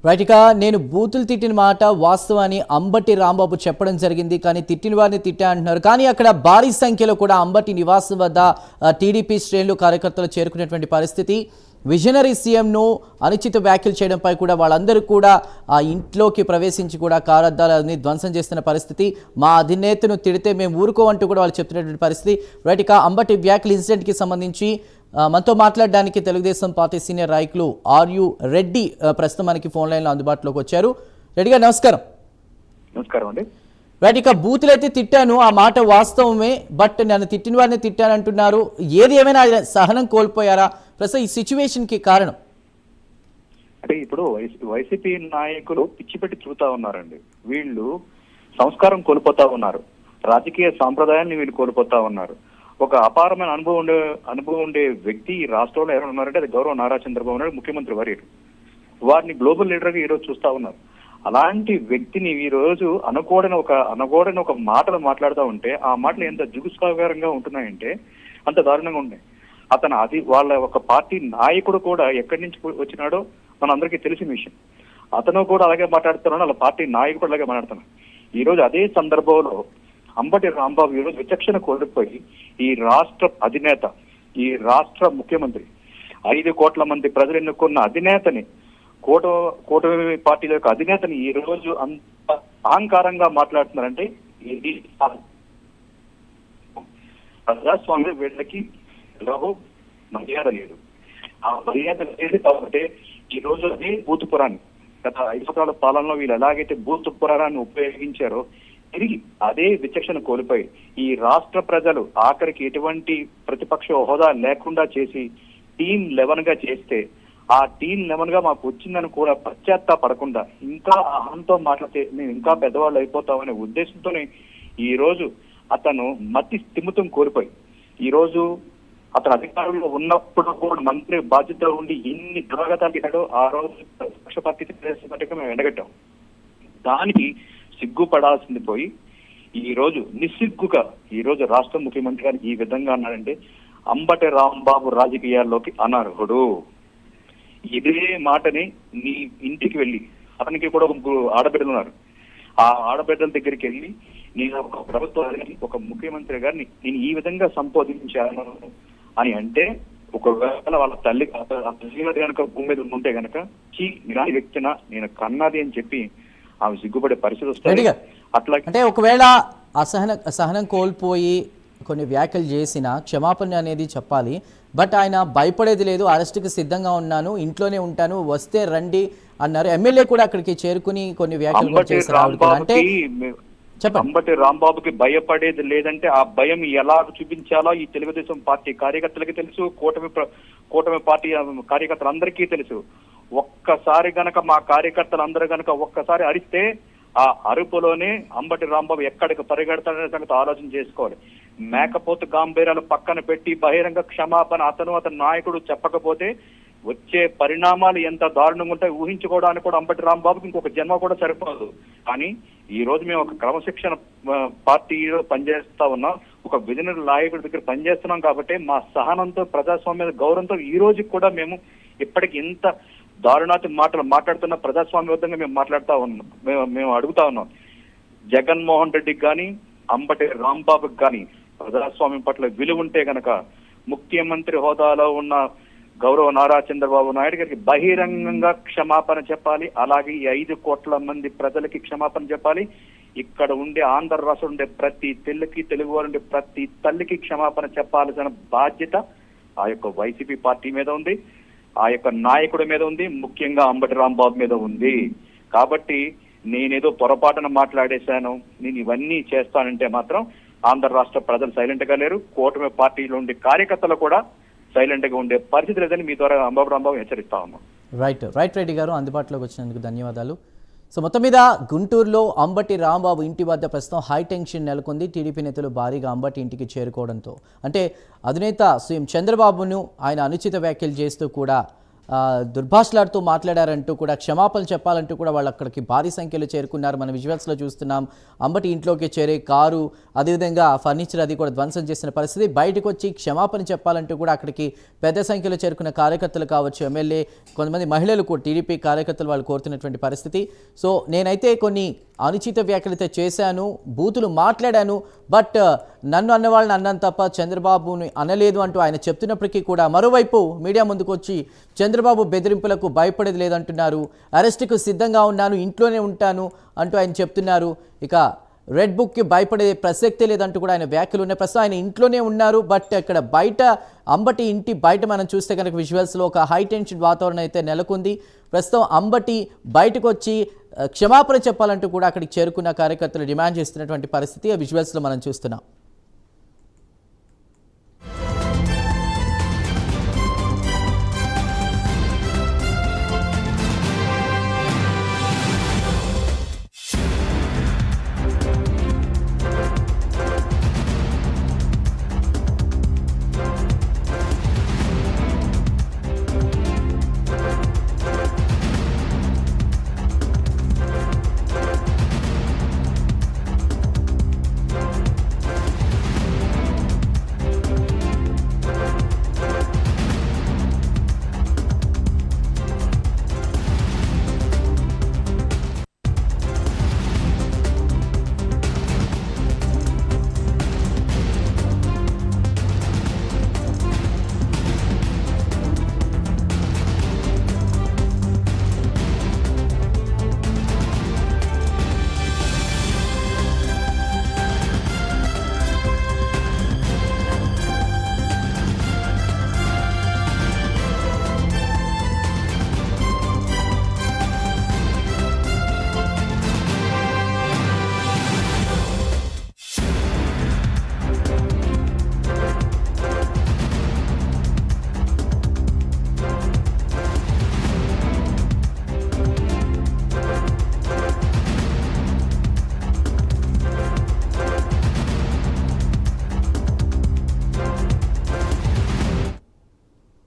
Right. ఇక నేను బూతులు తిట్టిన మాట వాస్తవాన్ని అంబటి రాంబాబు చెప్పడం జరిగింది, కానీ తిట్టిన వారిని తిట్టా అంటున్నారు. కానీ అక్కడ భారీ సంఖ్యలో కూడా అంబటి నివాసం వద్ద టీడీపీ శ్రేణులు కార్యకర్తలు చేరుకునేటువంటి పరిస్థితి. విజనరీ సీఎంను అనుచిత వ్యాఖ్యలు చేయడంపై కూడా వాళ్ళందరూ కూడా ఆ ఇంట్లోకి ప్రవేశించి కూడా కారద్దాలని ధ్వంసం చేస్తున్న పరిస్థితి. మా అధినేతను తిడితే మేము ఊరుకోమంటూ కూడా వాళ్ళు చెప్తున్నటువంటి పరిస్థితి. రైట్. ఇక అంబటి వ్యాఖ్యల ఇన్సిడెంట్కి సంబంధించి మనతో మాట్లాడడానికి తెలుగుదేశం పార్టీ సీనియర్ నాయకులు ఆర్యు రెడ్డి ప్రస్తుతం మనకి ఫోన్ లైన్లో అందుబాటులోకి వచ్చారు. రెడ్డి గారు నమస్కారం. నమస్కారం అండి. రైట్. ఇక బూతులు అయితే తిట్టాను, ఆ మాట వాస్తవమే, బట్ నన్ను తిట్టిన వారిని తిట్టాను అంటున్నారు. ఏది ఏమైనా సహనం కోల్పోయారా? ప్రస్తుతం ఈ సిచ్యువేషన్కి కారణం అంటే ఇప్పుడు వైసీపీ నాయకులు పిచ్చి పెట్టి చూతా ఉన్నారండి. వీళ్ళు సంస్కారం కోల్పోతా ఉన్నారు, రాజకీయ సాంప్రదాయాన్ని వీళ్ళు కోల్పోతా ఉన్నారు. ఒక అపారమైన అనుభవం ఉండే వ్యక్తి ఈ రాష్ట్రంలో ఎవరు ఉన్నారంటే అది గౌరవ నారా చంద్రబాబు నాయుడు, ముఖ్యమంత్రి వర్యుడు. వారిని గ్లోబల్ లీడర్ గా ఈరోజు చూస్తా ఉన్నారు. అలాంటి వ్యక్తిని ఈ రోజు అనకూడని ఒక మాటలు మాట్లాడుతూ ఉంటే ఆ మాటలు ఎంత జుగుస్కారంగా ఉంటున్నాయంటే అంత దారుణంగా ఉన్నాయి. వాళ్ళ ఒక పార్టీ నాయకుడు కూడా ఎక్కడి నుంచి వచ్చినాడో మనందరికీ తెలిసిన విషయం. అతను కూడా అలాగే మాట్లాడుతున్నాడు, వాళ్ళ పార్టీ నాయకుడు అలాగే మాట్లాడుతున్నాడు. ఈ రోజు అదే సందర్భంలో అంబటి రాంబాబు ఈరోజు విచక్షణ కోల్పోయి ఈ రాష్ట్ర అధినేత, ఈ రాష్ట్ర ముఖ్యమంత్రి, 5 కోట్ల మంది ప్రజలు ఎన్నుకున్న అధినేతని, కూటమి పార్టీల యొక్క అధినేతని ఈ రోజు అంత అహంకారంగా మాట్లాడుతున్నారంటే ఇది ప్రజాస్వామ్యం వీళ్ళకి మర్యాద లేదు. ఆ మర్యాద లేదు కాబట్టి ఈ రోజు అదే బూతు పురాన్ని, గత 5 సంవత్సరాల పాలనలో వీళ్ళు ఎలాగైతే బూతు పురాణాన్ని ఉపయోగించారో తిరిగి అదే విచక్షణ కోల్పోయి ఈ రాష్ట్ర ప్రజలు ఆఖరికి ఎటువంటి ప్రతిపక్ష హోదా లేకుండా చేసి టీం 11 గా చేస్తే ఆ టీం 11 గా మాకు వచ్చిందని కూడా పశ్చాత్తాపడకుండా ఇంకా అహంతో మాట్లాడితే మేము ఇంకా పెద్దవాళ్ళు అయిపోతామనే ఉద్దేశంతోనే ఈ రోజు అతను మతి స్థిమితం కోల్పోయి ఈ రోజు అతను అధికారంలో ఉన్నప్పుడు కూడా మంత్రి బాధ్యత ఉండి ఎన్ని దురాగతాలు చేశాడో ఆ రోజు ప్రతిపక్ష పార్టీకి మేము ఎండగట్టాం. దానికి సిగ్గుపడాల్సింది పోయి ఈ రోజు నిస్సిగ్గుగా ఈ రోజు రాష్ట్ర ముఖ్యమంత్రి గారు ఈ విధంగా అన్నారంటే అంబటి రాంబాబు రాజకీయాల్లోకి అనర్హుడు. ఇదే మాటని నీ ఇంటికి వెళ్ళి, అతనికి కూడా ఆడబిడ్డలు ఉన్నారు, ఆ ఆడబిడ్డల దగ్గరికి వెళ్ళి నేను ఒక ప్రభుత్వానికి, ఒక ముఖ్యమంత్రి గారిని నేను ఈ విధంగా సంబోధించాను అని అంటే, ఒకవేళ వాళ్ళ తల్లి కనుక భూమి మీద ఉంటే గనక ఇలాంటి వ్యక్తిన నేను కన్నది అని చెప్పి ఆమె సిగ్గుపడే పరిస్థితి వస్తుంది. అట్లా అంటే ఒకవేళ సహనం కోల్పోయి కొన్ని వ్యాఖ్యలు చేసిన క్షమాపణ అనేది చెప్పాలి, బట్ ఆయన భయపడేది లేదు, అరెస్ట్కి సిద్ధంగా ఉన్నాను, ఇంట్లోనే ఉంటాను, వస్తే రండి అన్నారు. ఎమ్మెల్యే కూడా అక్కడికి చేరుకుని కొన్ని వ్యాఖ్యలు చేశారు. అంటే అంబటి రాంబాబుకి భయపడేది లేదంటే ఆ భయం ఎలా చూపించాలో ఈ తెలుగుదేశం పార్టీ కార్యకర్తలకి తెలుసు, కూటమి పార్టీ కార్యకర్తలందరికీ తెలుసు. ఒక్కసారి గనక మా కార్యకర్తలందరూ గనక ఒక్కసారి అరిస్తే ఆ అరుపులోనే అంబటి రాంబాబు ఎక్కడికి పరిగెడతాడనే సంగతి ఆలోచన చేసుకోవాలి. మేకపోతు గాంభీర్యాలు పక్కన పెట్టి బహిరంగ క్షమాపణ అతని నాయకుడు చెప్పకపోతే వచ్చే పరిణామాలు ఎంత దారుణంగా ఉంటాయి ఊహించుకోవడానికి కూడా అంబటి రాంబాబుకి ఇంకొక జన్మ కూడా సరిపోదు. కానీ ఈ రోజు మేము ఒక క్రమశిక్షణ పార్టీలో పనిచేస్తా ఉన్నాం, ఒక విజనరీ నాయకుడి దగ్గర పనిచేస్తున్నాం కాబట్టి మా సహనంతో, ప్రజాస్వామ్య గౌరవంతో ఈ రోజు కూడా మేము ఇప్పటికి ఇంత దారుణాతి మాటలు మాట్లాడుతున్న ప్రజాస్వామ్యబద్ధంగా మేము మాట్లాడుతా ఉన్నాం, మేము అడుగుతా ఉన్నాం. జగన్మోహన్ రెడ్డికి కానీ అంబటి రాంబాబుకి కానీ ప్రజాస్వామ్యం పట్ల విలువ ఉంటే గనక ముఖ్యమంత్రి హోదాలో ఉన్న గౌరవ నారా చంద్రబాబు నాయుడు గారికి బహిరంగంగా క్షమాపణ చెప్పాలి. అలాగే ఈ 5 కోట్ల మంది ప్రజలకి క్షమాపణ చెప్పాలి. ఇక్కడ ఉండే ఆంధ్ర రాష్ట్రం ఉండే ప్రతి తెలుగు వారు ఉండే ప్రతి తల్లికి క్షమాపణ చెప్పాల్సిన బాధ్యత ఆ యొక్క వైసీపీ పార్టీ మీద ఉంది, ఆ యొక్క నాయకుడి మీద ఉంది, ముఖ్యంగా అంబటి రాంబాబు మీద ఉంది. కాబట్టి నేనేదో పొరపాటున మాట్లాడేశాను, నేను ఇవన్నీ చేస్తానంటే మాత్రం ఆంధ్ర రాష్ట్ర ప్రజలు సైలెంట్ గా లేరు, కూటమి పార్టీలో ఉండే కార్యకర్తలు కూడా సైలెంట్ గా ఉండే పరిస్థితి లేదని మీ ద్వారా అంబటి రాంబాబు హెచ్చరిస్తా ఉన్నాం. రైట్ రెడ్డి గారు, అందుబాటులోకి వచ్చినందుకు ధన్యవాదాలు. సో మొత్తం మీద గుంటూరులో అంబటి రాంబాబు ఇంటి వద్ద ప్రస్తుతం హై టెన్షన్ నెలకొంది. టీడీపీ నేతలు భారీగా అంబటి ఇంటికి చేరుకోవడంతో, అంటే అధినేత సీఎం చంద్రబాబును ఆయన అనుచిత వ్యాఖ్యలు చేస్తూ కూడా దుర్భాషలాడుతూ మాట్లాడారంటూ కూడా క్షమాపణ చెప్పాలంటూ కూడా వాళ్ళు అక్కడికి భారీ సంఖ్యలో చేరుకున్నారు. మన విజువల్స్లో చూస్తున్నాం. అంబటి ఇంట్లోకి చేరే కారు, అదేవిధంగా ఫర్నిచర్ అది కూడా ధ్వంసం చేసిన పరిస్థితి. బయటకు వచ్చి క్షమాపణ చెప్పాలంటూ కూడా అక్కడికి పెద్ద సంఖ్యలో చేరుకున్న కార్యకర్తలు కావచ్చు, ఎమ్మెల్యే, కొంతమంది మహిళలు కూడా టీడీపీ కార్యకర్తలు వాళ్ళు కోరుతున్నటువంటి పరిస్థితి. సో నేనైతే కొన్ని అనుచిత వ్యాఖ్యలైతే చేశాను, బూతులు మాట్లాడాను, బట్ నన్ను అన్నవాళ్ళని అన్నాను తప్ప చంద్రబాబుని అనలేదు అంటూ ఆయన చెప్తున్నప్పటికీ కూడా మరోవైపు మీడియా ముందుకు వచ్చి చంద్రబాబు బెదిరింపులకు భయపడేది లేదంటున్నారు. అరెస్టుకు సిద్ధంగా ఉన్నాను, ఇంట్లోనే ఉంటాను అంటూ ఆయన చెప్తున్నారు. ఇక రెడ్ బుక్కి భయపడే ప్రసక్తే లేదంటూ కూడా ఆయన వ్యాఖ్యలు ఉన్నాయి. ప్రస్తుతం ఆయన ఇంట్లోనే ఉన్నారు. బట్ ఇక్కడ బయట అంబటి ఇంటి బయట మనం చూస్తే కనుక విజువల్స్లో ఒక హై టెన్షన్ వాతావరణం అయితే నెలకొంది. ప్రస్తుతం అంబటి బయటకు వచ్చి క్షమాపణ చెప్పాలంటూ కూడా అక్కడికి చేరుకున్న కార్యకర్తలు డిమాండ్ చేస్తున్నటువంటి పరిస్థితి ఆ విజువల్స్లో మనం చూస్తున్నాం.